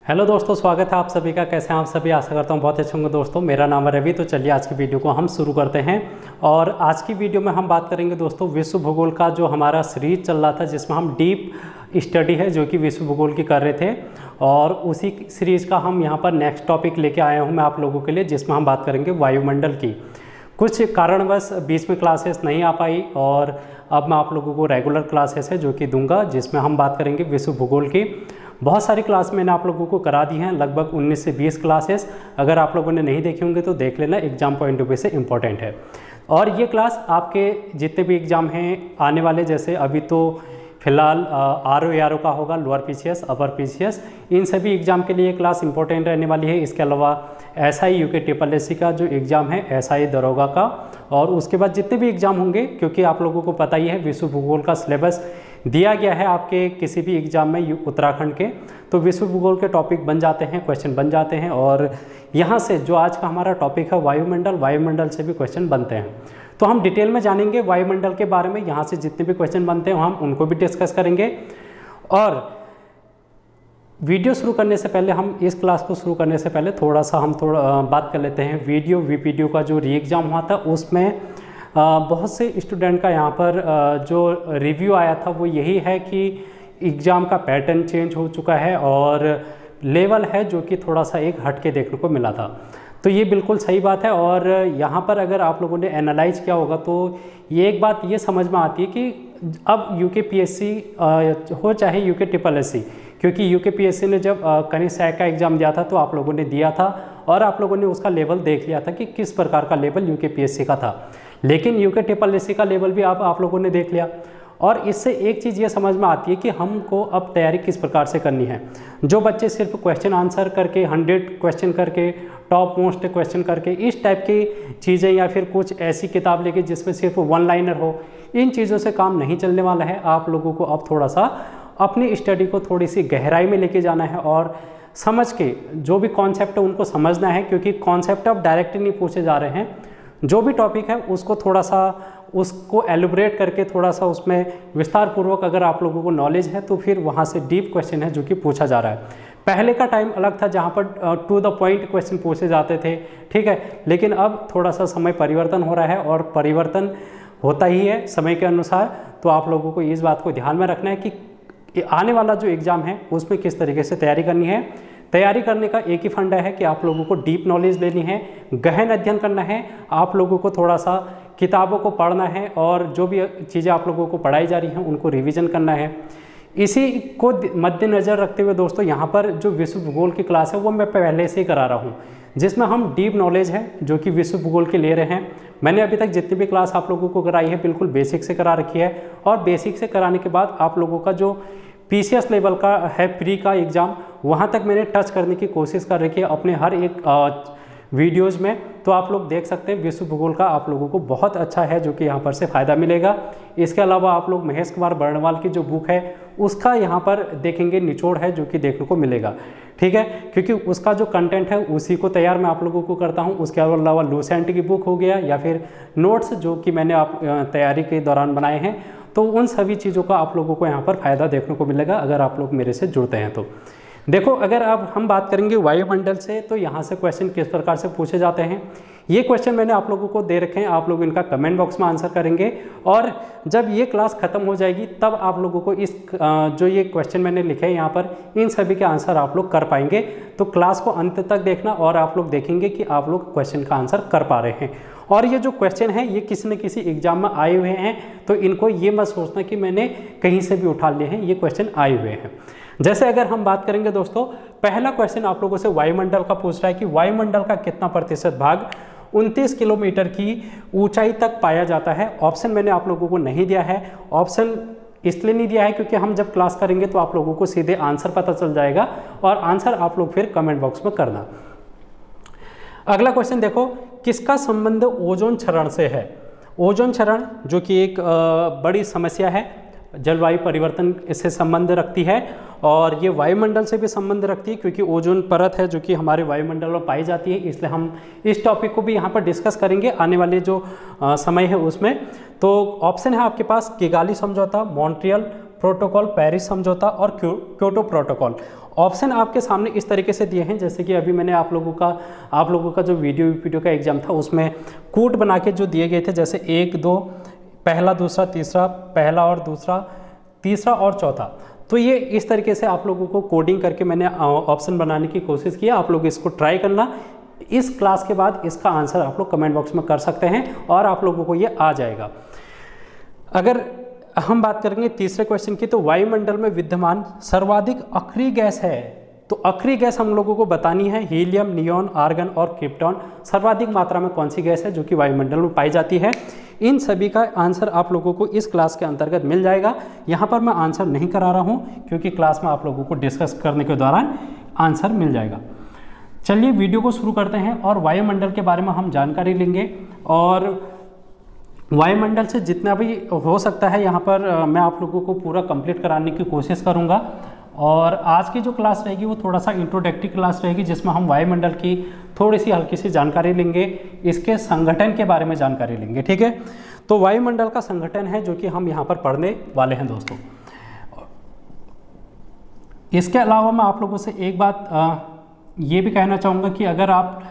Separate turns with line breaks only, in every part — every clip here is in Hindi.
हेलो दोस्तों, स्वागत है आप सभी का। कैसे हैं आप सभी? आशा करता हूँ बहुत अच्छे होंगे दोस्तों। मेरा नाम है रवि। तो चलिए आज की वीडियो को हम शुरू करते हैं। और आज की वीडियो में हम बात करेंगे दोस्तों विश्व भूगोल का जो हमारा सीरीज चल रहा था, जिसमें हम डीप स्टडी है जो कि विश्व भूगोल की कर रहे थे। और उसी सीरीज़ का हम यहाँ पर नेक्स्ट टॉपिक लेके आया हूँ मैं आप लोगों के लिए, जिसमें हम बात करेंगे वायुमंडल की। कुछ कारणवश बीच में क्लासेस नहीं आ पाई और अब मैं आप लोगों को रेगुलर क्लासेस है जो कि दूंगा, जिसमें हम बात करेंगे विश्व भूगोल की। बहुत सारी क्लास मैंने आप लोगों को करा दी हैं, लगभग 19 से 20 क्लासेस। अगर आप लोगों ने नहीं देखे होंगे तो देख लेना, एग्जाम पॉइंट ऑफ व्यू से इम्पॉर्टेंट है। और ये क्लास आपके जितने भी एग्ज़ाम हैं आने वाले, जैसे अभी तो फिलहाल आर ओ का होगा, लोअर पीसीएस, अपर पीसीएस, इन सभी एग्ज़ाम के लिए क्लास इंपॉर्टेंट रहने वाली है। इसके अलावा एसआई यूके SSSC का जो एग्ज़ाम है, एसआई दरोगा का, और उसके बाद जितने भी एग्ज़ाम होंगे, क्योंकि आप लोगों को पता ही है विश्व भूगोल का सिलेबस दिया गया है आपके किसी भी एग्ज़ाम में उत्तराखंड के, तो विश्व भूगोल के टॉपिक बन जाते हैं, क्वेश्चन बन जाते हैं। और यहाँ से जो आज का हमारा टॉपिक है वायुमंडल, वायुमंडल से भी क्वेश्चन बनते हैं। तो हम डिटेल में जानेंगे वायुमंडल के बारे में। यहाँ से जितने भी क्वेश्चन बनते हैं हम उनको भी डिस्कस करेंगे। और वीडियो शुरू करने से पहले, हम इस क्लास को शुरू करने से पहले थोड़ा बात कर लेते हैं वीपीडीओ का जो री एग्ज़ाम हुआ था, उसमें बहुत से स्टूडेंट का यहाँ पर जो रिव्यू आया था वो यही है कि एग्ज़ाम का पैटर्न चेंज हो चुका है और लेवल है जो कि थोड़ा सा एक हट के देखने को मिला था। तो ये बिल्कुल सही बात है। और यहाँ पर अगर आप लोगों ने एनालाइज किया होगा तो ये एक बात ये समझ में आती है कि अब यूके पीएससी हो चाहे यूके SSSC, क्योंकि यूके पीएससी ने जब कनिष्ठ सहायक का एग्ज़ाम दिया था तो आप लोगों ने दिया था और आप लोगों ने उसका लेवल देख लिया था कि किस प्रकार का लेवल यूके पीएससी का था। लेकिन यूके SSSC का लेवल भी आप लोगों ने देख लिया। और इससे एक चीज़ ये समझ में आती है कि हमको अब तैयारी किस प्रकार से करनी है। जो बच्चे सिर्फ क्वेश्चन आंसर करके 100 क्वेश्चन करके, टॉप मोस्ट क्वेश्चन करके, इस टाइप की चीज़ें, या फिर कुछ ऐसी किताब लेके जिसमें सिर्फ वन लाइनर हो, इन चीज़ों से काम नहीं चलने वाला है। आप लोगों को अब थोड़ा सा अपनी स्टडी को थोड़ी सी गहराई में लेके जाना है और समझ के जो भी कॉन्सेप्ट है उनको समझना है, क्योंकि कॉन्सेप्ट अब डायरेक्टली नहीं पूछे जा रहे हैं। जो भी टॉपिक है उसको थोड़ा सा उसको एलुब्रेट करके थोड़ा सा उसमें विस्तार पूर्वक अगर आप लोगों को नॉलेज है तो फिर वहाँ से डीप क्वेश्चन है जो कि पूछा जा रहा है। पहले का टाइम अलग था जहाँ पर टू द पॉइंट क्वेश्चन पूछे जाते थे, ठीक है। लेकिन अब थोड़ा सा समय परिवर्तन हो रहा है और परिवर्तन होता ही है समय के अनुसार। तो आप लोगों को इस बात को ध्यान में रखना है कि आने वाला जो एग्ज़ाम है उसमें किस तरीके से तैयारी करनी है। तैयारी करने का एक ही फंडा है कि आप लोगों को डीप नॉलेज लेनी है, गहन अध्ययन करना है, आप लोगों को थोड़ा सा किताबों को पढ़ना है और जो भी चीज़ें आप लोगों को पढ़ाई जा रही हैं उनको रिवीजन करना है। इसी को मद्देनज़र रखते हुए दोस्तों यहाँ पर जो विश्व भूगोल की क्लास है वो मैं पहले से ही करा रहा हूँ, जिसमें हम डीप नॉलेज है जो कि विश्व भूगोल के ले रहे हैं। मैंने अभी तक जितनी भी क्लास आप लोगों को कराई है बिल्कुल बेसिक से करा रखी है। और बेसिक से कराने के बाद आप लोगों का जो पीसीएस लेवल का है, प्री का एग्ज़ाम, वहाँ तक मैंने टच करने की कोशिश कर रखी है अपने हर एक वीडियोज़ में। तो आप लोग देख सकते हैं विश्व भूगोल का आप लोगों को बहुत अच्छा है जो कि यहाँ पर से फ़ायदा मिलेगा। इसके अलावा आप लोग महेश कुमार बर्णवाल की जो बुक है उसका यहाँ पर देखेंगे, निचोड़ है जो कि देखने को मिलेगा, ठीक है। क्योंकि उसका जो कंटेंट है उसी को तैयार मैं आप लोगों को करता हूँ। उसके अलावा लूसेंट की बुक हो गया या फिर नोट्स जो कि मैंने तैयारी के दौरान बनाए हैं, तो उन सभी चीज़ों का आप लोगों को यहाँ पर फ़ायदा देखने को मिलेगा अगर आप लोग मेरे से जुड़ते हैं तो। देखो, अगर अब हम बात करेंगे वायुमंडल से, तो यहाँ से क्वेश्चन किस प्रकार से पूछे जाते हैं। ये क्वेश्चन मैंने आप लोगों को दे रखे हैं, आप लोग इनका कमेंट बॉक्स में आंसर करेंगे। और जब ये क्लास ख़त्म हो जाएगी तब आप लोगों को इस जो ये क्वेश्चन मैंने लिखे हैं यहाँ पर, इन सभी के आंसर आप लोग कर पाएंगे। तो क्लास को अंत तक देखना और आप लोग देखेंगे कि आप लोग क्वेश्चन का आंसर कर पा रहे हैं। और ये जो क्वेश्चन है ये किसी न किसी एग्जाम में आए हुए हैं, तो इनको ये मत सोचना कि मैंने कहीं से भी उठा लिए हैं, ये क्वेश्चन आए हुए हैं। जैसे अगर हम बात करेंगे दोस्तों, पहला क्वेश्चन आप लोगों से वायुमंडल का पूछ रहा है कि वायुमंडल का कितना प्रतिशत भाग 29 किलोमीटर की ऊंचाई तक पाया जाता है। ऑप्शन मैंने आप लोगों को नहीं दिया है। ऑप्शन इसलिए नहीं दिया है क्योंकि हम जब क्लास करेंगे तो आप लोगों को सीधे आंसर पता चल जाएगा और आंसर आप लोग फिर कमेंट बॉक्स में करना। अगला क्वेश्चन देखो, किसका संबंध ओजोन क्षरण से है। ओजोन क्षरण जो कि एक बड़ी समस्या है, जलवायु परिवर्तन इससे संबंध रखती है और ये वायुमंडल से भी संबंध रखती है, क्योंकि ओजोन परत है जो कि हमारे वायुमंडल में पाई जाती है। इसलिए हम इस टॉपिक को भी यहाँ पर डिस्कस करेंगे आने वाले जो समय है उसमें। तो ऑप्शन है आपके पास किगाली समझौता, मॉन्ट्रियल प्रोटोकॉल, पेरिस समझौता और क्योटो प्रोटोकॉल। ऑप्शन आपके सामने इस तरीके से दिए हैं, जैसे कि अभी मैंने आप लोगों का जो वीडियो का एग्जाम था उसमें कूट बना के जो दिए गए थे, जैसे 1 2 पहला दूसरा तीसरा, पहला और दूसरा, तीसरा और चौथा। तो ये इस तरीके से आप लोगों को कोडिंग करके मैंने ऑप्शन बनाने की कोशिश की। आप लोग इसको ट्राई करना। इस क्लास के बाद इसका आंसर आप लोग कमेंट बॉक्स में कर सकते हैं और आप लोगों को ये आ जाएगा। अगर हम बात करेंगे तीसरे क्वेश्चन की, तो वायुमंडल में विद्यमान सर्वाधिक अक्रिय गैस है। तो अक्रिय गैस हम लोगों को बतानी है। हीलियम, नियॉन, आर्गन और क्रिप्टॉन सर्वाधिक मात्रा में कौन सी गैस है जो कि वायुमंडल में पाई जाती है। इन सभी का आंसर आप लोगों को इस क्लास के अंतर्गत मिल जाएगा। यहाँ पर मैं आंसर नहीं करा रहा हूँ क्योंकि क्लास में आप लोगों को डिस्कस करने के दौरान आंसर मिल जाएगा। चलिए वीडियो को शुरू करते हैं और वायुमंडल के बारे में हम जानकारी लेंगे और वायुमंडल से जितना भी हो सकता है यहाँ पर मैं आप लोगों को पूरा कंप्लीट कराने की कोशिश करूँगा। और आज की जो क्लास रहेगी वो थोड़ा सा इंट्रोडक्टरी क्लास रहेगी, जिसमें हम वायुमंडल की थोड़ी सी हल्की सी जानकारी लेंगे, इसके संगठन के बारे में जानकारी लेंगे। ठीक है, तो वायुमंडल का संगठन है जो कि हम यहाँ पर पढ़ने वाले हैं दोस्तों। इसके अलावा मैं आप लोगों से एक बात ये भी कहना चाहूँगा कि अगर आप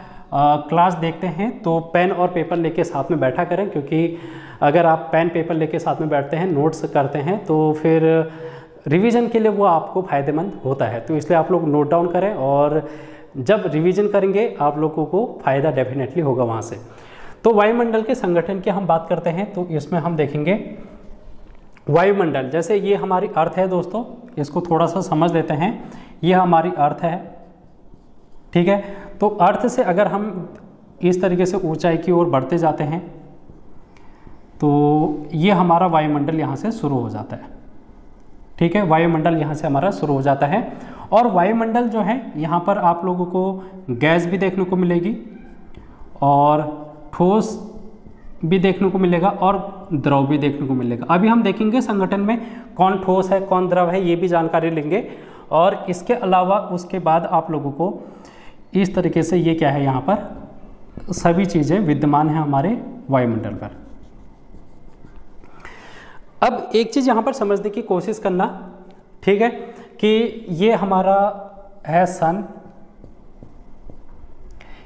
क्लास देखते हैं तो पेन और पेपर लेके साथ में बैठा करें, क्योंकि अगर आप पेन पेपर लेके साथ में बैठते हैं, नोट्स करते हैं, तो फिर रिवीजन के लिए वो आपको फ़ायदेमंद होता है। तो इसलिए आप लोग नोट डाउन करें और जब रिवीजन करेंगे आप लोगों को फ़ायदा डेफिनेटली होगा वहाँ से। तो वायुमंडल के संगठन की हम बात करते हैं तो इसमें हम देखेंगे वायुमंडल, जैसे ये हमारी अर्थ है दोस्तों, इसको थोड़ा सा समझ लेते हैं। ये हमारी अर्थ है, ठीक है। तो अर्थ से अगर हम इस तरीके से ऊंचाई की ओर बढ़ते जाते हैं तो ये हमारा वायुमंडल यहाँ से शुरू हो जाता है। ठीक है, वायुमंडल यहाँ से हमारा शुरू हो जाता है। और वायुमंडल जो है यहाँ पर आप लोगों को गैस भी देखने को मिलेगी और ठोस भी देखने को मिलेगा और द्रव भी देखने को मिलेगा। अभी हम देखेंगे संगठन में कौन ठोस है कौन द्रव है, ये भी जानकारी लेंगे। और इसके अलावा उसके बाद आप लोगों को इस तरीके से ये क्या है, यहाँ पर सभी चीज़ें विद्यमान हैं हमारे वायुमंडल पर। अब एक चीज़ यहाँ पर समझने की कोशिश करना, ठीक है, कि ये हमारा है सन,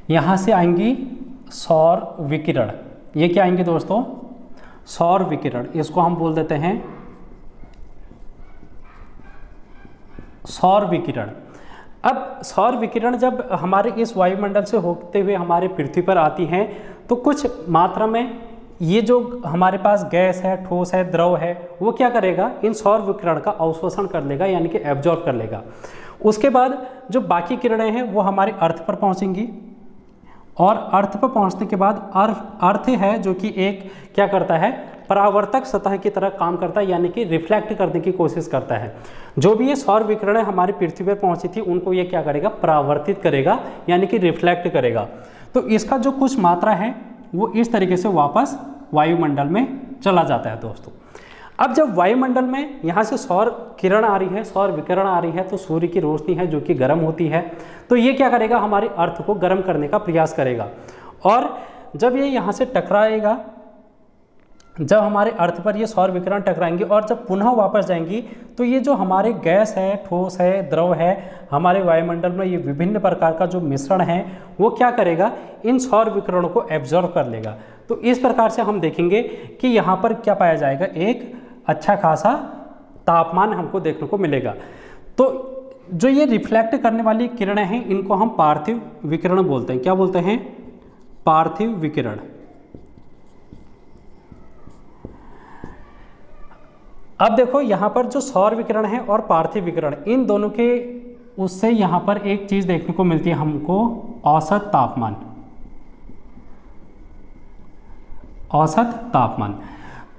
यहाँ से आएंगी सौर विकिरण। ये क्या आएंगे दोस्तों, सौर विकिरण। इसको हम बोल देते हैं सौर विकिरण। अब सौर विकिरण जब हमारे इस वायुमंडल से होते हुए हमारे पृथ्वी पर आती हैं तो कुछ मात्रा में ये जो हमारे पास गैस है, ठोस है, द्रव है, वो क्या करेगा, इन सौर विकिरण का अवशोषण कर लेगा, यानी कि एब्जॉर्ब कर लेगा। उसके बाद जो बाकी किरणें हैं वो हमारे अर्थ पर पहुंचेंगी और अर्थ पर पहुंचने के बाद अर्थ है जो कि एक क्या करता है, परावर्तक सतह की तरह काम करता है, यानी कि रिफ्लेक्ट करने की कोशिश करता है। जो भी ये सौर विकिरणें हमारी पृथ्वी पर पहुंची थी उनको ये क्या करेगा, परावर्तित करेगा, यानी कि रिफ्लेक्ट करेगा। तो इसका जो कुछ मात्रा है वो इस तरीके से वापस वायुमंडल में चला जाता है दोस्तों। अब जब वायुमंडल में यहाँ से सौर किरण आ रही है, सौर विकिरण आ रही है, तो सूर्य की रोशनी है जो कि गर्म होती है, तो ये क्या करेगा, हमारे अर्थ को गर्म करने का प्रयास करेगा। और जब ये यहाँ से टकराएगा, जब हमारे अर्थ पर ये सौर विकिरण टकराएंगे और जब पुनः वापस जाएंगी तो ये जो हमारे गैस है, ठोस है, द्रव है, हमारे वायुमंडल में ये विभिन्न प्रकार का जो मिश्रण है वो क्या करेगा, इन सौर विकिरणों को एब्जॉर्ब कर लेगा। तो इस प्रकार से हम देखेंगे कि यहाँ पर क्या पाया जाएगा, एक अच्छा खासा तापमान हमको देखने को मिलेगा। तो जो ये रिफ्लेक्ट करने वाली किरणें हैं इनको हम पार्थिव विकिरण बोलते हैं। क्या बोलते हैं, पार्थिव विकिरण। अब देखो यहाँ पर जो सौर विकिरण है और पार्थिव विकिरण, इन दोनों के उससे यहाँ पर एक चीज़ देखने को मिलती है हमको, औसत तापमान। औसत तापमान।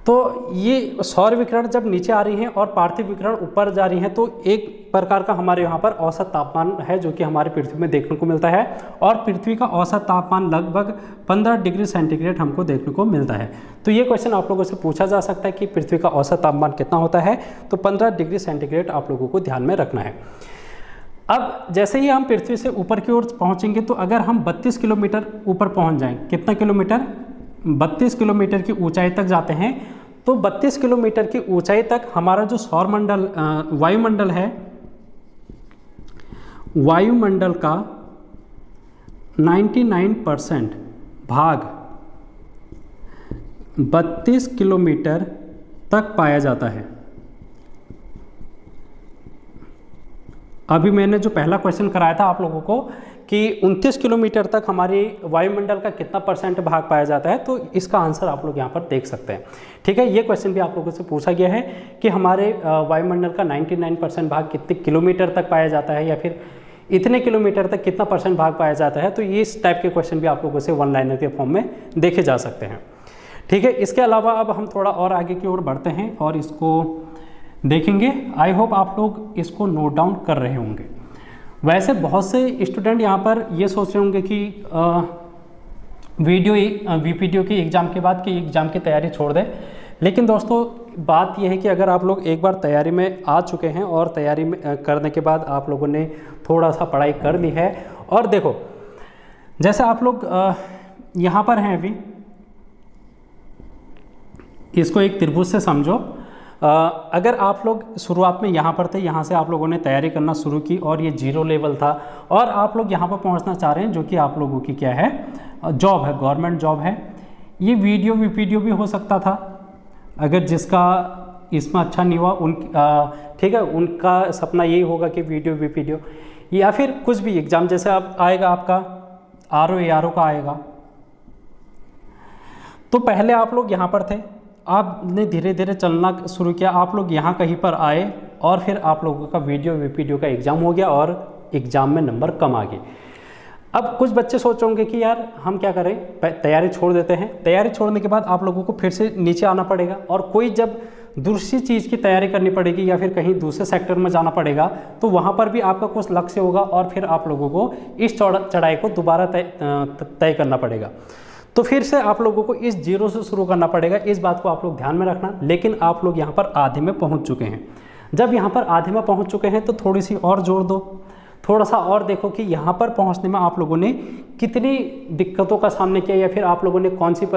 तो ये सौर विकिरण जब नीचे आ रही हैं और पार्थिव विकिरण ऊपर जा रही हैं तो एक प्रकार का हमारे यहाँ पर औसत तापमान है जो कि हमारे पृथ्वी में देखने को मिलता है। और पृथ्वी का औसत तापमान लगभग 15 डिग्री सेंटीग्रेड हमको देखने को मिलता है। तो ये क्वेश्चन आप लोगों से पूछा जा सकता है कि पृथ्वी का औसत तापमान कितना होता है, तो 15 डिग्री सेंटीग्रेड आप लोगों को ध्यान में रखना है। अब जैसे ही हम पृथ्वी से ऊपर की ओर पहुँचेंगे तो अगर हम 32 किलोमीटर ऊपर पहुँच जाएँ, कितना किलोमीटर, 32 किलोमीटर की ऊंचाई तक जाते हैं, तो 32 किलोमीटर की ऊंचाई तक हमारा जो सौरमंडल वायुमंडल है वायुमंडल का 99% भाग 32 किलोमीटर तक पाया जाता है। अभी मैंने जो पहला क्वेश्चन कराया था आप लोगों को कि 29 किलोमीटर तक हमारी वायुमंडल का कितना परसेंट भाग पाया जाता है, तो इसका आंसर आप लोग यहाँ पर देख सकते हैं। ठीक है, ये क्वेश्चन भी आप लोगों से पूछा गया है कि हमारे वायुमंडल का 99% भाग कितने किलोमीटर तक पाया जाता है, या फिर इतने किलोमीटर तक कितना परसेंट भाग पाया जाता है। तो ये इस टाइप के क्वेश्चन भी आप लोगों से वन लाइनर के फॉर्म में देखे जा सकते हैं। ठीक है, इसके अलावा अब हम थोड़ा और आगे की ओर बढ़ते हैं और इसको देखेंगे। आई होप आप लोग इसको नोट डाउन कर रहे होंगे। वैसे बहुत से स्टूडेंट यहाँ पर ये सोच रहे होंगे कि वीपीडीओ की एग्ज़ाम के बाद कि एग्ज़ाम की तैयारी छोड़ दें, लेकिन दोस्तों बात यह है कि अगर आप लोग एक बार तैयारी में आ चुके हैं और तैयारी में करने के बाद आप लोगों ने थोड़ा सा पढ़ाई कर ली है, और देखो जैसे आप लोग यहाँ पर हैं, अभी इसको एक त्रिभुज से समझो। अगर आप लोग शुरुआत में यहाँ पर थे, यहाँ से आप लोगों ने तैयारी करना शुरू की और ये 0 लेवल था, और आप लोग यहाँ पर पहुँचना चाह रहे हैं, जो कि आप लोगों की क्या है, जॉब है, गवर्नमेंट जॉब है। ये वीडियो वीपीडीओ भी हो सकता था, अगर जिसका इसमें अच्छा नहीं हुआ ठीक है, उनका सपना यही होगा कि वीडियो वीपीडीओ, या फिर कुछ भी एग्ज़ाम जैसे अब आएगा आपका आरओ एआरओ का आएगा। तो पहले आप लोग यहाँ पर थे, आपने धीरे धीरे चलना शुरू किया, आप लोग यहाँ कहीं पर आए और फिर आप लोगों का वीडियो वीपीडीओ का एग्ज़ाम हो गया और एग्ज़ाम में नंबर कम आ गए। अब कुछ बच्चे सोचोगे कि यार हम क्या करें, तैयारी छोड़ देते हैं। तैयारी छोड़ने के बाद आप लोगों को फिर से नीचे आना पड़ेगा, और कोई जब दूसरी चीज़ की तैयारी करनी पड़ेगी या फिर कहीं दूसरे सेक्टर में जाना पड़ेगा, तो वहाँ पर भी आपका कुछ लक्ष्य होगा और फिर आप लोगों को इस चढ़ाई को दोबारा तय करना पड़ेगा। तो फिर से आप लोगों को इस 0 से शुरू करना पड़ेगा। इस बात को आप लोग ध्यान में रखना। लेकिन आप लोग यहाँ पर आधे में पहुँच चुके हैं। जब यहाँ पर आधे में पहुँच चुके हैं तो थोड़ी सी और जोर दो, थोड़ा सा और देखो कि यहाँ पर पहुँचने में आप लोगों ने कितनी दिक्कतों का सामना किया, या फिर आप लोगों ने कौन सी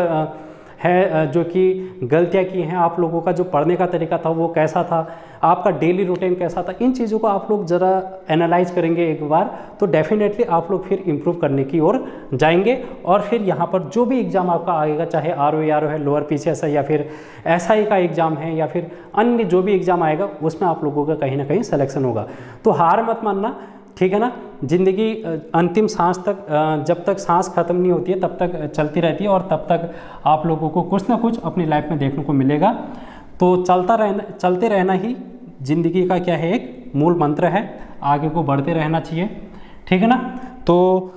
है जो कि गलतियाँ की हैं, आप लोगों का जो पढ़ने का तरीका था वो कैसा था, आपका डेली रूटीन कैसा था। इन चीज़ों को आप लोग ज़रा एनालाइज करेंगे एक बार, तो डेफिनेटली आप लोग फिर इम्प्रूव करने की ओर जाएंगे। और फिर यहाँ पर जो भी एग्ज़ाम आपका आएगा, चाहे आरओ एआरओ है, लोअर पीसीएस है, या फिर एसआई का एग्ज़ाम है, या फिर अन्य जो भी एग्ज़ाम आएगा, उसमें आप लोगों का कहीं ना कहीं सिलेक्शन होगा। तो हार मत मानना, ठीक है ना। ज़िंदगी अंतिम सांस तक, जब तक सांस खत्म नहीं होती है तब तक चलती रहती है, और तब तक आप लोगों को कुछ ना कुछ अपनी लाइफ में देखने को मिलेगा। तो चलते रहना ही ज़िंदगी का क्या है, एक मूल मंत्र है। आगे को बढ़ते रहना चाहिए, ठीक है ना। तो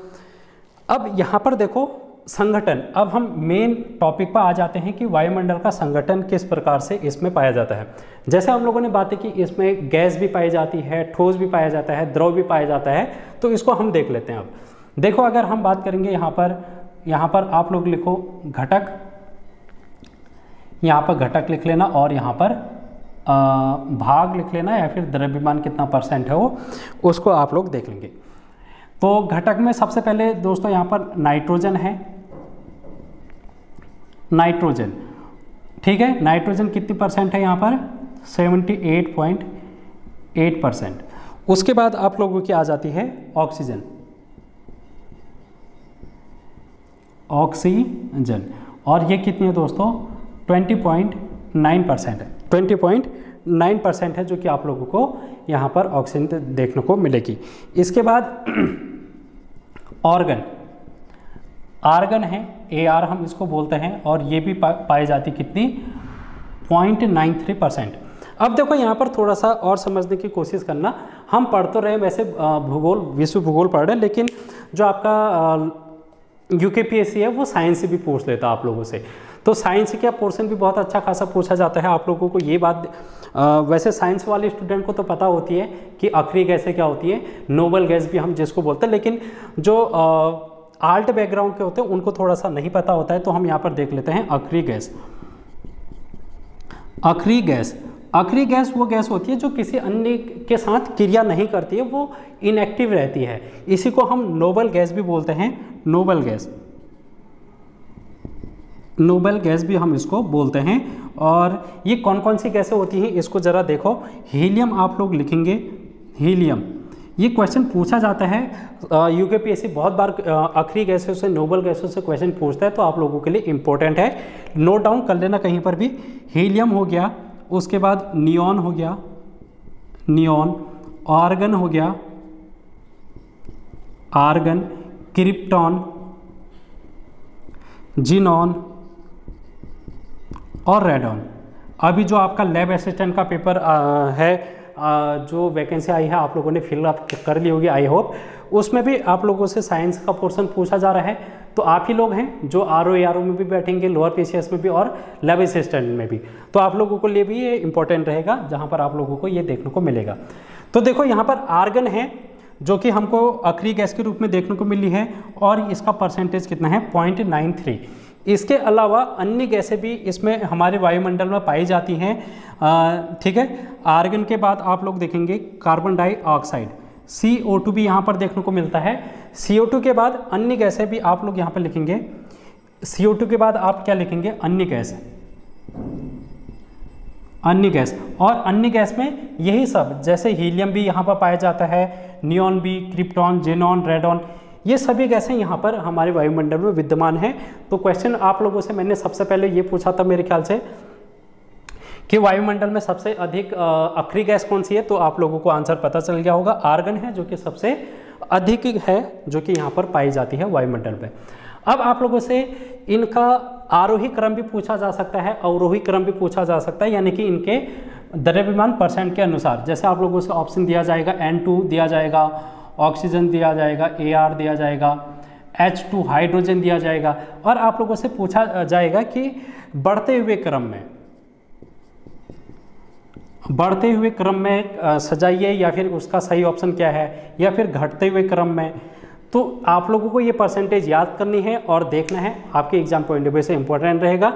अब यहाँ पर देखो संगठन, अब हम मेन टॉपिक पर आ जाते हैं कि वायुमंडल का संगठन किस प्रकार से इसमें पाया जाता है। जैसे हम लोगों ने बातें की, इसमें गैस भी पाई जाती है, ठोस भी पाया जाता है, द्रव भी पाया जाता है। तो इसको हम देख लेते हैं। अब देखो, अगर हम बात करेंगे यहाँ पर आप लोग लिखो घटक, यहाँ पर घटक लिख लेना, और यहाँ पर भाग लिख लेना, या फिर द्रव्यमान कितना परसेंट है वो, उसको आप लोग देख लेंगे। तो घटक में सबसे पहले दोस्तों यहाँ पर नाइट्रोजन है, नाइट्रोजन, ठीक है। नाइट्रोजन कितनी परसेंट है यहाँ पर, 78.8%। उसके बाद आप लोगों की आ जाती है ऑक्सीजन, ऑक्सीजन, और ये कितनी है दोस्तों, 20.9% है, 20.9% है, जो कि आप लोगों को यहाँ पर ऑक्सीजन देखने को मिलेगी। इसके बाद ऑर्गन, आर्गन है, AR हम इसको बोलते हैं, और ये भी पाई जाती कितनी, 0.93%। अब देखो यहाँ पर थोड़ा सा और समझने की कोशिश करना। हम पढ़ तो रहे वैसे भूगोल, विश्व भूगोल पढ़ रहे हैं, लेकिन जो आपका UKPSC है वो साइंस से भी पूछ लेता आप लोगों से। तो साइंस का पोर्शन भी बहुत अच्छा खासा पूछा जाता है। आप लोगों को ये बात वैसे साइंस वाले स्टूडेंट को तो पता होती है कि अक्रिय गैसें क्या होती है, नोबल गैस भी हम जिसको बोलते हैं, लेकिन जो आर्ट बैकग्राउंड के होते हैं उनको थोड़ा सा नहीं पता होता है। तो हम यहाँ पर देख लेते हैं अक्रिय गैस। अक्रिय गैस, अक्रिय गैस वो गैस होती है जो किसी अन्य के साथ क्रिया नहीं करती है, वो इनएक्टिव रहती है। इसी को हम नोबल गैस भी बोलते हैं, नोबल गैस, नोबल गैस भी हम इसको बोलते हैं। और ये कौन कौन सी गैसें होती हैं इसको ज़रा देखो। हीलियम आप लोग लिखेंगे, हीलियम, ये क्वेश्चन पूछा जाता है, यूकेपीएससी बहुत बार आखिरी गैसों से, नोबल गैसों से क्वेश्चन पूछता है, तो आप लोगों के लिए इंपॉर्टेंट है, नोट डाउन कर लेना कहीं पर भी। हीलियम हो गया, उसके बाद नियॉन हो गया, नियॉन, आर्गन हो गया, आर्गन, क्रिप्टॉन, जिनॉन और रेडॉन। अभी जो आपका लैब असिस्टेंट का पेपर है, जो वैकेंसी आई है, आप लोगों ने फिलअप कर ली होगी आई होप, उसमें भी आप लोगों से साइंस का पोर्शन पूछा जा रहा है। तो आप ही लोग हैं जो आर ओ में भी बैठेंगे, लोअर पीसीएस में भी और लैब असिस्टेंट में भी, तो आप लोगों के लिए भी ये इंपॉर्टेंट रहेगा, जहाँ पर आप लोगों को ये देखने को मिलेगा। तो देखो यहाँ पर आर्गन है जो कि हमको आखिरी गैस के रूप में देखने को मिली है, और इसका परसेंटेज कितना है, 0.93। इसके अलावा अन्य गैसें भी इसमें हमारे वायुमंडल में पाई जाती हैं, ठीक है। आर्गन के बाद आप लोग देखेंगे कार्बन डाइऑक्साइड, CO2 भी यहाँ पर देखने को मिलता है। CO2 के बाद अन्य गैसें भी आप लोग यहाँ पर लिखेंगे, CO2 के बाद आप क्या लिखेंगे, अन्य गैस, अन्य गैस। और अन्य गैस में यही सब, जैसे हीलियम भी यहाँ पर पाया जाता है, नियॉन भी, क्रिप्टॉन, जेनॉन, रेडॉन, ये सभी गैसें यहाँ पर हमारे वायुमंडल में विद्यमान हैं। तो क्वेश्चन आप लोगों से मैंने सबसे पहले ये पूछा था मेरे ख्याल से कि वायुमंडल में सबसे अधिक आखिरी गैस कौन सी है, तो आप लोगों को आंसर पता चल गया होगा, आर्गन है जो कि सबसे अधिक है, जो कि यहाँ पर पाई जाती है वायुमंडल में। अब आप लोगों से इनका आरोही क्रम भी पूछा जा सकता है, अवरोही क्रम भी पूछा जा सकता है, यानी कि इनके द्रव्यमान परसेंट के अनुसार। जैसे आप लोगों से ऑप्शन दिया जाएगा, N2 दिया जाएगा, ऑक्सीजन दिया जाएगा, AR दिया जाएगा, H2 हाइड्रोजन दिया जाएगा, और आप लोगों से पूछा जाएगा कि बढ़ते हुए क्रम में सजाइए, या फिर उसका सही ऑप्शन क्या है, या फिर घटते हुए क्रम में। तो आप लोगों को ये परसेंटेज याद करनी है और देखना है, आपके एग्जाम पॉइंट ऑफ व्यू से इंपॉर्टेंट रहेगा।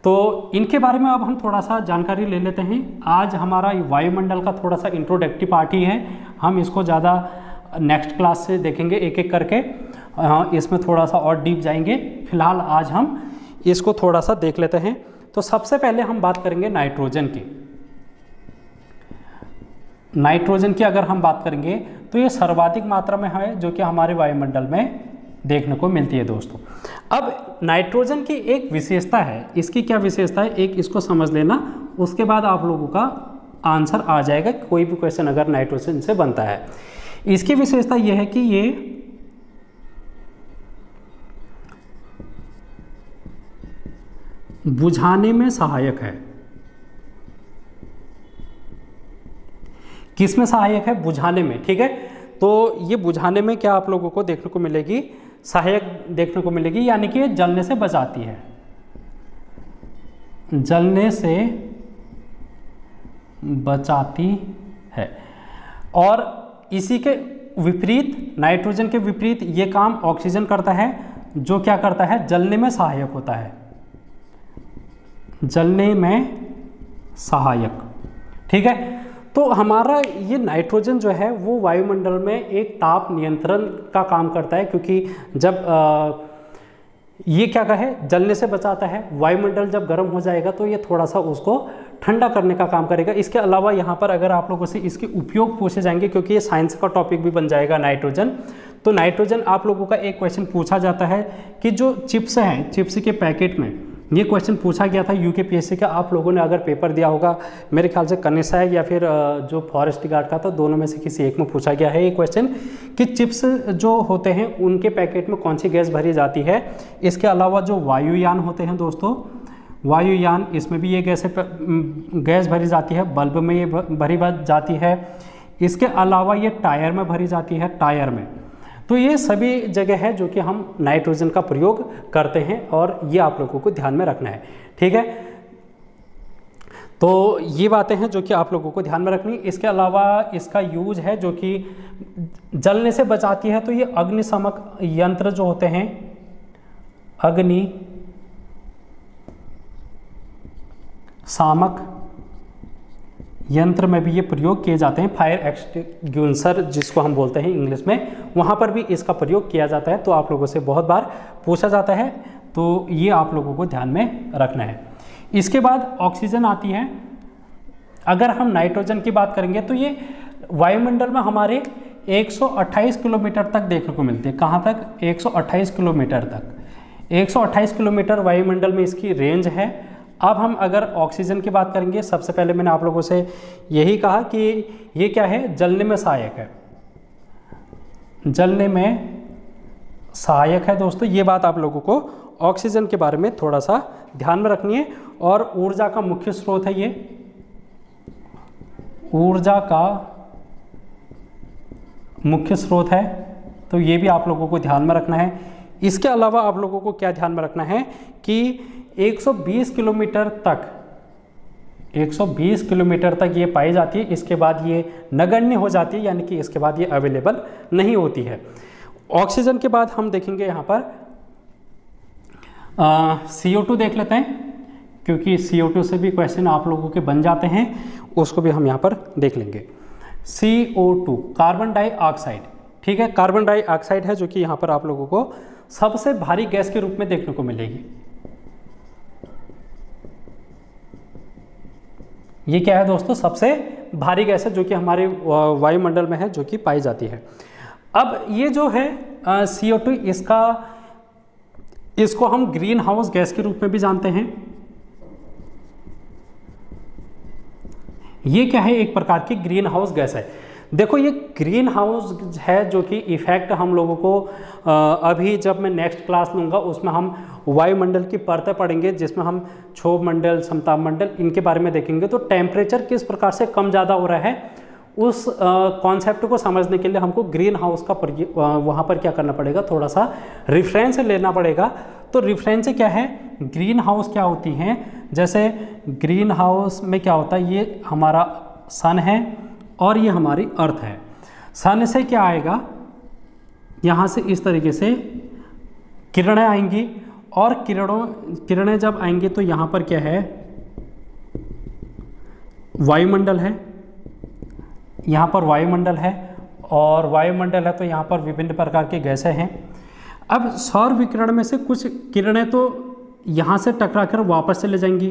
तो इनके बारे में अब हम थोड़ा सा जानकारी ले लेते हैं। आज हमारा वायुमंडल का थोड़ा सा इंट्रोडक्टिव पार्ट ही है, हम इसको ज़्यादा नेक्स्ट क्लास से देखेंगे एक एक करके, इसमें थोड़ा सा और डीप जाएंगे। फिलहाल आज हम इसको थोड़ा सा देख लेते हैं। तो सबसे पहले हम बात करेंगे नाइट्रोजन की। नाइट्रोजन की अगर हम बात करेंगे तो ये सर्वाधिक मात्रा में है जो कि हमारे वायुमंडल में देखने को मिलती है दोस्तों। अब नाइट्रोजन की एक विशेषता है, इसकी क्या विशेषता है, एक इसको समझ लेना, उसके बाद आप लोगों का आंसर आ जाएगा, कोई भी क्वेश्चन अगर नाइट्रोजन से बनता है। इसकी विशेषता यह है कि ये बुझाने में सहायक है। किस में सहायक है, बुझाने में, ठीक है। तो ये बुझाने में क्या आप लोगों को देखने को मिलेगी, सहायक देखने को मिलेगी, यानी कि ये जलने से बचाती है, जलने से बचाती है। और इसी के विपरीत, नाइट्रोजन के विपरीत ये काम ऑक्सीजन करता है, जो क्या करता है, जलने में सहायक होता है, जलने में सहायक, ठीक है। तो हमारा ये नाइट्रोजन जो है वो वायुमंडल में एक ताप नियंत्रण का काम करता है, क्योंकि जब ये क्या कहे, जलने से बचाता है। वायुमंडल जब गर्म हो जाएगा तो ये थोड़ा सा उसको ठंडा करने का काम करेगा। इसके अलावा यहाँ पर अगर आप लोगों से इसके उपयोग पूछे जाएंगे, क्योंकि ये साइंस का टॉपिक भी बन जाएगा नाइट्रोजन, तो नाइट्रोजन आप लोगों का एक क्वेश्चन पूछा जाता है कि जो चिप्स हैं, चिप्स के पैकेट में, ये क्वेश्चन पूछा गया था यूकेपीएससी का। आप लोगों ने अगर पेपर दिया होगा, मेरे ख्याल से कनिसाई या फिर जो फॉरेस्ट गार्ड का था, दोनों में से किसी एक में पूछा गया है ये क्वेश्चन कि चिप्स जो होते हैं उनके पैकेट में कौन सी गैस भरी जाती है। इसके अलावा जो वायुयान होते हैं दोस्तों, वायुयान, इसमें भी ये गैस भरी जाती है, बल्ब में ये भरी जाती है। इसके अलावा ये टायर में भरी जाती है, टायर में। तो ये सभी जगह है जो कि हम नाइट्रोजन का प्रयोग करते हैं, और ये आप लोगों को ध्यान में रखना है, ठीक है। तो ये बातें हैं जो कि आप लोगों को ध्यान में रखनी। इसके अलावा इसका यूज है जो कि जलने से बचाती है, तो ये अग्निशामक यंत्र जो होते हैं, अग्निशामक यंत्र में भी ये प्रयोग किए जाते हैं। फायर एक्सटिंग्विशर जिसको हम बोलते हैं इंग्लिश में, वहाँ पर भी इसका प्रयोग किया जाता है। तो आप लोगों से बहुत बार पूछा जाता है, तो ये आप लोगों को ध्यान में रखना है। इसके बाद ऑक्सीजन आती है। अगर हम नाइट्रोजन की बात करेंगे तो ये वायुमंडल में हमारे 128 किलोमीटर तक देखने को मिलती है। कहाँ तक? 128 किलोमीटर तक। 128 किलोमीटर वायुमंडल में इसकी रेंज है। अब हम अगर ऑक्सीजन की बात करेंगे, सबसे पहले मैंने आप लोगों से यही कहा कि ये क्या है, जलने में सहायक है, जलने में सहायक है दोस्तों। ये बात आप लोगों को ऑक्सीजन के बारे में थोड़ा सा ध्यान में रखनी है। और ऊर्जा का मुख्य स्रोत है, ये ऊर्जा का मुख्य स्रोत है, तो ये भी आप लोगों को ध्यान में रखना है। इसके अलावा आप लोगों को क्या ध्यान में रखना है कि 120 किलोमीटर तक, 120 किलोमीटर तक ये पाई जाती है। इसके बाद ये नगण्य हो जाती है, यानी कि इसके बाद ये अवेलेबल नहीं होती है। ऑक्सीजन के बाद हम देखेंगे यहाँ पर CO2 देख लेते हैं, क्योंकि CO2 से भी क्वेश्चन आप लोगों के बन जाते हैं, उसको भी हम यहाँ पर देख लेंगे। CO2 कार्बन डाइऑक्साइड, ठीक है, कार्बन डाइऑक्साइड है जो कि यहाँ पर आप लोगों को सबसे भारी गैस के रूप में देखने को मिलेगी। ये क्या है दोस्तों? सबसे भारी गैस है जो कि हमारे वायुमंडल में है, जो कि पाई जाती है। अब ये जो है CO2, इसको हम ग्रीन हाउस गैस के रूप में भी जानते हैं। ये क्या है? एक प्रकार की ग्रीन हाउस गैस है। देखो ये ग्रीन हाउस है जो कि इफेक्ट हम लोगों को अभी जब मैं नेक्स्ट क्लास लूँगा उसमें हम वायुमंडल की परतें पढ़ेंगे, जिसमें हम क्षोभ मंडल, समताप मंडल, इनके बारे में देखेंगे। तो टेम्परेचर किस प्रकार से कम ज़्यादा हो रहा है, उस कॉन्सेप्ट को समझने के लिए हमको ग्रीन हाउस का वहाँ पर क्या करना पड़ेगा, थोड़ा सा रेफरेंस लेना पड़ेगा। तो रेफरेंस क्या है? ग्रीन हाउस क्या होती हैं? जैसे ग्रीन हाउस में क्या होता है, ये हमारा सन है और ये हमारी अर्थ है। सन से क्या आएगा, यहाँ से इस तरीके से किरणें आएंगी, और किरणें जब आएंगी तो यहाँ पर क्या है, वायुमंडल है, यहाँ पर वायुमंडल है, और वायुमंडल है तो यहाँ पर विभिन्न प्रकार की गैसें हैं। अब सौर विकिरण में से कुछ किरणें तो यहाँ से टकराकर वापस चले जाएंगी,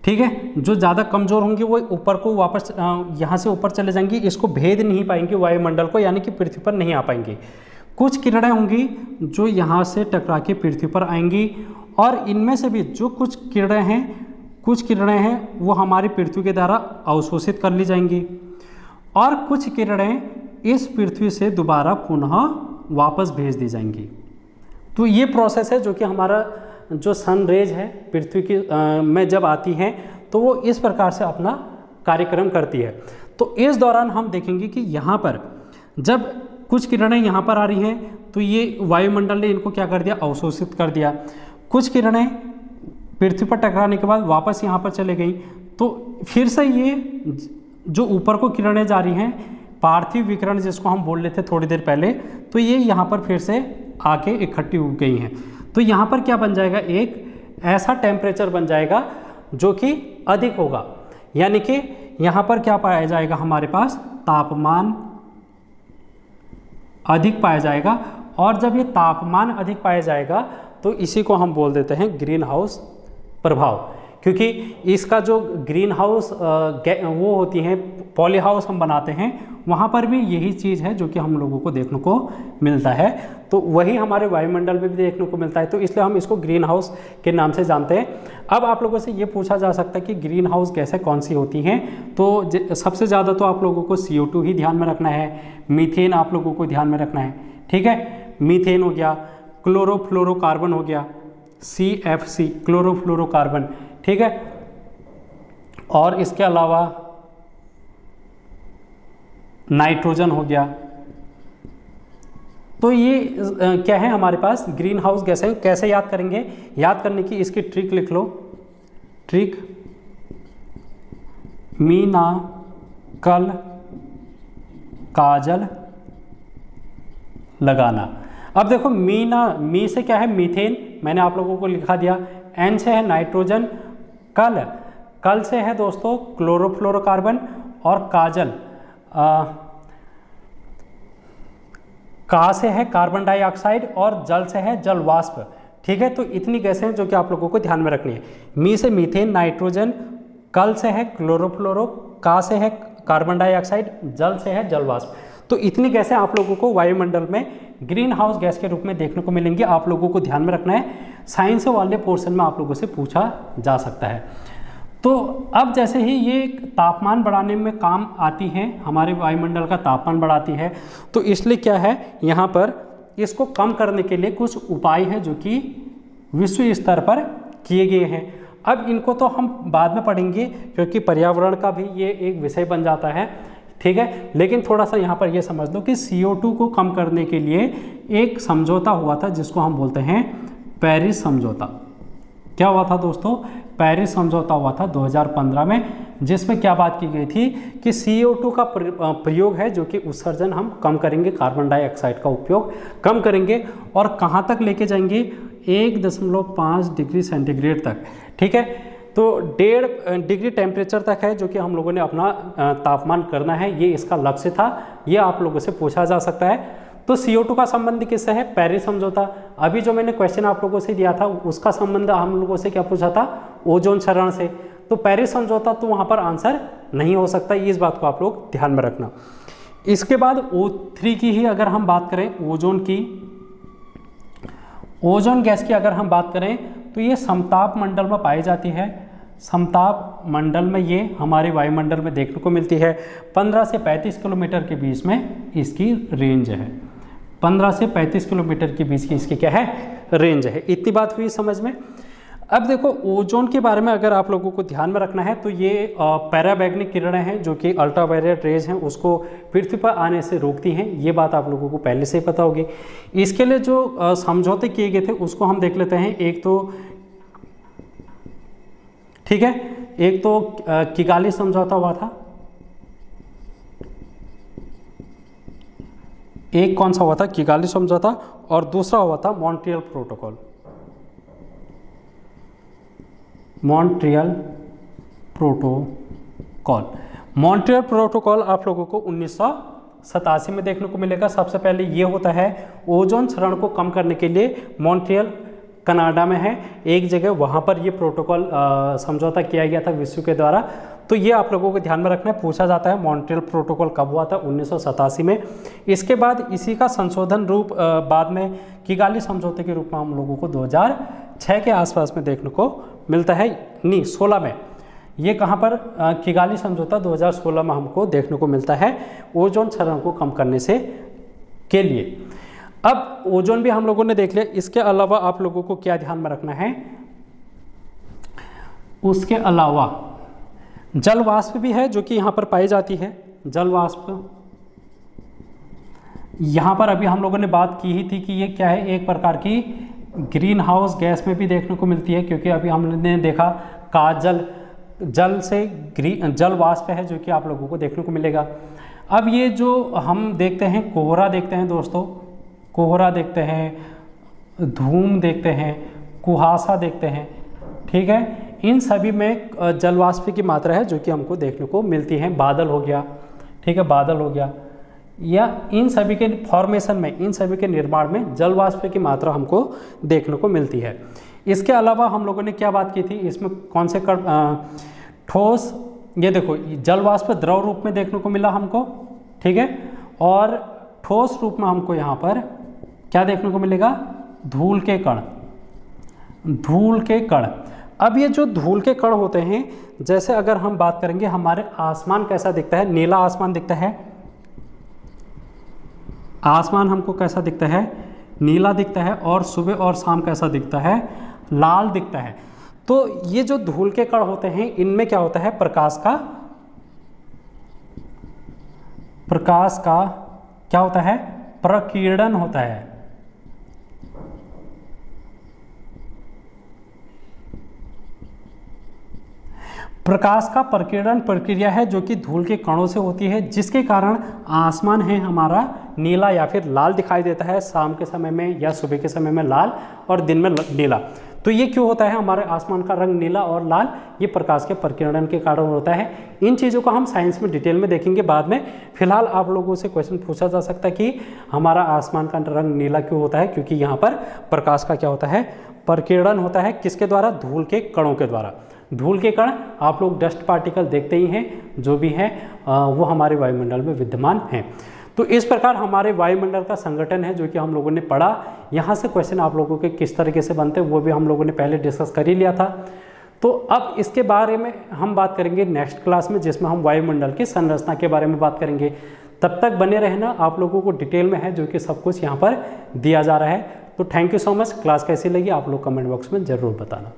ठीक है, जो ज़्यादा कमज़ोर होंगी वो ऊपर को वापस यहाँ से ऊपर चले जाएंगी, इसको भेद नहीं पाएंगी वायुमंडल को, यानी कि पृथ्वी पर नहीं आ पाएंगी। कुछ किरणें होंगी जो यहाँ से टकरा के पृथ्वी पर आएंगी, और इनमें से भी जो कुछ किरणें हैं वो हमारी पृथ्वी के द्वारा अवशोषित कर ली जाएंगी, और कुछ किरणें इस पृथ्वी से दोबारा पुनः वापस भेज दी जाएंगी। तो ये प्रोसेस है जो कि हमारा जो सन रेज है पृथ्वी की में जब आती हैं तो वो इस प्रकार से अपना कार्यक्रम करती है। तो इस दौरान हम देखेंगे कि यहाँ पर जब कुछ किरणें यहाँ पर आ रही हैं तो ये वायुमंडल ने इनको क्या कर दिया, अवशोषित कर दिया। कुछ किरणें पृथ्वी पर टकराने के बाद वापस यहाँ पर चले गई, तो फिर से ये जो ऊपर को किरणें जा रही हैं, पार्थिव विकिरण जिसको हम बोल रहे थे थोड़ी देर पहले, तो ये यहाँ पर फिर से आके इकट्ठी हो गई हैं। तो यहाँ पर क्या बन जाएगा, एक ऐसा टेम्परेचर बन जाएगा जो कि अधिक होगा, यानी कि यहाँ पर क्या पाया जाएगा, हमारे पास तापमान अधिक पाया जाएगा। और जब ये तापमान अधिक पाया जाएगा तो इसी को हम बोल देते हैं ग्रीन हाउस प्रभाव, क्योंकि इसका जो ग्रीन हाउस वो होती हैं, पॉली हाउस हम बनाते हैं, वहाँ पर भी यही चीज़ है जो कि हम लोगों को देखने को मिलता है। तो वही हमारे वायुमंडल में भी देखने को मिलता है, तो इसलिए हम इसको ग्रीन हाउस के नाम से जानते हैं। अब आप लोगों से ये पूछा जा सकता है कि ग्रीन हाउस गैसें कौन सी होती हैं, तो सबसे ज़्यादा तो आप लोगों को CO2 ही ध्यान में रखना है, मीथेन आप लोगों को ध्यान में रखना है, ठीक है, मीथेन हो गया, क्लोरोफ्लोरोकार्बन हो गया, CFC क्लोरोफ्लोरोकार्बन, ठीक है, और इसके अलावा नाइट्रोजन हो गया। तो ये क्या है हमारे पास ग्रीन हाउस गैसें। कैसे याद करेंगे, याद करने की इसकी ट्रिक लिख लो, ट्रिक मीना कल काजल लगाना। अब देखो मी से क्या है, मीथेन, मैंने आप लोगों को लिखा दिया। N से है नाइट्रोजन, कल से है दोस्तों क्लोरोफ्लोरोकार्बन, और काजल का से है कार्बन डाइऑक्साइड, और जल से है जल वाष्प, ठीक है। तो इतनी गैसें हैं जो कि आप लोगों को ध्यान में रखनी है। मी से मीथेन, नाइट्रोजन, कल से है क्लोरोफ्लोरो, का से है कार्बन डाइऑक्साइड, जल से है जल वाष्प। तो इतनी गैसें आप लोगों को वायुमंडल में ग्रीन हाउस गैस के रूप में देखने को मिलेंगी। आप लोगों को ध्यान में रखना है, साइंस वाले पोर्शन में आप लोगों से पूछा जा सकता है। तो अब जैसे ही ये तापमान बढ़ाने में काम आती है, हमारे वायुमंडल का तापमान बढ़ाती है, तो इसलिए क्या है यहाँ पर इसको कम करने के लिए कुछ उपाय हैं जो कि विश्व स्तर पर किए गए हैं। अब इनको तो हम बाद में पढ़ेंगे क्योंकि पर्यावरण का भी ये एक विषय बन जाता है, ठीक है। लेकिन थोड़ा सा यहाँ पर ये समझ लो कि CO2 को कम करने के लिए एक समझौता हुआ था जिसको हम बोलते हैं पेरिस समझौता। क्या हुआ था दोस्तों? पेरिस समझौता हुआ था 2015 में, जिसमें क्या बात की गई थी कि CO2 का प्रयोग है जो कि उत्सर्जन हम कम करेंगे, कार्बन डाइऑक्साइड का उपयोग कम करेंगे और कहाँ तक लेके जाएंगे? 1.5 डिग्री सेंटीग्रेड तक, ठीक है। तो 1.5 डिग्री टेम्परेचर तक है जो कि हम लोगों ने अपना तापमान करना है, ये इसका लक्ष्य था। ये आप लोगों से पूछा जा सकता है। तो CO2 का संबंध किससे है? पेरिस समझौता। अभी जो मैंने क्वेश्चन आप लोगों से दिया था उसका संबंध हम लोगों से क्या पूछा था? ओजोन क्षरण से। तो पेरिस समझौता तो वहाँ पर आंसर नहीं हो सकता, इस बात को आप लोग ध्यान में रखना। इसके बाद O3 की ही अगर हम बात करें, ओजोन गैस की अगर हम बात करें तो ये समताप मंडल में पाई जाती है। समताप मंडल में ये हमारे वायुमंडल में देखने को मिलती है। 15 से 35 किलोमीटर के बीच में इसकी रेंज है। 15 से 35 किलोमीटर के बीच की इसकी क्या है? रेंज है। इतनी बात हुई समझ में। अब देखो ओजोन के बारे में अगर आप लोगों को ध्यान में रखना है तो ये पैराबैग्निक किरणें हैं जो कि अल्ट्रावायलेट रेज हैं उसको पृथ्वी पर आने से रोकती हैं। ये बात आप लोगों को पहले से ही पता होगी। इसके लिए जो समझौते किए गए थे उसको हम देख लेते हैं। एक तो ठीक है, एक तो किगाली समझौता हुआ था, एक कौन सा हुआ था? किगाली समझौता, और दूसरा हुआ था मॉन्ट्रियल प्रोटोकॉल। मॉन्ट्रियल प्रोटोकॉल आप लोगों को 1987 में देखने को मिलेगा। सबसे पहले ये होता है ओजोन क्षरण को कम करने के लिए मॉन्ट्रियल कनाडा में है एक जगह, वहाँ पर ये प्रोटोकॉल समझौता किया गया था विश्व के द्वारा। तो ये आप लोगों को ध्यान में रखना है, पूछा जाता है मॉन्ट्रियल प्रोटोकॉल कब हुआ था? 1987 में। इसके बाद इसी का संशोधन रूप बाद में किगाली समझौते के रूप में हम लोगों को 2006 के आसपास में देखने को मिलता है। नहीं, 16 में। ये कहाँ पर? किगाली समझौता 2016 में हमको देखने को मिलता है ओजोन क्षरण को कम करने से के लिए। अब ओजोन भी हम लोगों ने देख लिया। इसके अलावा आप लोगों को क्या ध्यान में रखना है? उसके अलावा जल वाष्प भी है जो कि यहाँ पर पाई जाती है। जल वाष्प यहाँ पर अभी हम लोगों ने बात की ही थी कि ये क्या है? एक प्रकार की ग्रीन हाउस गैस में भी देखने को मिलती है, क्योंकि अभी हमने देखा काजल जल से जल वाष्प है जो कि आप लोगों को देखने को मिलेगा। अब ये जो हम देखते हैं कोहरा देखते हैं दोस्तों, कोहरा देखते हैं, धूम देखते हैं, कुहासा देखते हैं, ठीक है। इन सभी में जल वाष्प की मात्रा है जो कि हमको देखने को मिलती है। बादल हो गया, ठीक है, बादल हो गया, या इन सभी के फॉर्मेशन में, इन सभी के निर्माण में जल वाष्प की मात्रा हमको देखने को मिलती है। इसके अलावा हम लोगों ने क्या बात की थी? इसमें कौन से ठोस, ये देखो जल वाष्प द्रव रूप में देखने को मिला हमको, ठीक है, और ठोस रूप में हमको यहाँ पर क्या देखने को मिलेगा? धूल के कण। धूल के कण। अब ये जो धूल के कण होते हैं, जैसे अगर हम बात करेंगे हमारे आसमान कैसा दिखता है? नीला आसमान दिखता है। आसमान हमको कैसा दिखता है? नीला दिखता है। और सुबह और शाम कैसा दिखता है? लाल दिखता है। तो ये जो धूल के कण होते हैं इनमें क्या होता है? प्रकाश का क्या होता है? प्रकीर्णन होता है। प्रकाश का प्रकीर्णन प्रक्रिया है जो कि धूल के कणों से होती है, जिसके कारण आसमान है हमारा नीला या फिर लाल दिखाई देता है। शाम के समय में या सुबह के समय में लाल और दिन में नीला। तो ये क्यों होता है? हमारे आसमान का रंग नीला और लाल, ये प्रकाश के प्रकीर्णन के कारण होता है। इन चीज़ों को हम साइंस में डिटेल में देखेंगे बाद में। फिलहाल आप लोगों से क्वेश्चन पूछा जा सकता है कि हमारा आसमान का रंग नीला क्यों होता है? क्योंकि यहाँ पर प्रकाश का क्या होता है? प्रकीर्णन होता है। किसके द्वारा? धूल के कणों के द्वारा। धूल के कण, आप लोग डस्ट पार्टिकल देखते ही हैं, जो भी है वो हमारे वायुमंडल में विद्यमान हैं। तो इस प्रकार हमारे वायुमंडल का संगठन है जो कि हम लोगों ने पढ़ा। यहाँ से क्वेश्चन आप लोगों के किस तरीके से बनते हैं वो भी हम लोगों ने पहले डिस्कस कर ही लिया था। तो अब इसके बारे में हम बात करेंगे नेक्स्ट क्लास में, जिसमें हम वायुमंडल की संरचना के बारे में बात करेंगे। तब तक बने रहना, आप लोगों को डिटेल में है जो कि सब कुछ यहाँ पर दिया जा रहा है। तो thank you so much. Class कैसी लगी आप लोग कमेंट बॉक्स में ज़रूर बताना।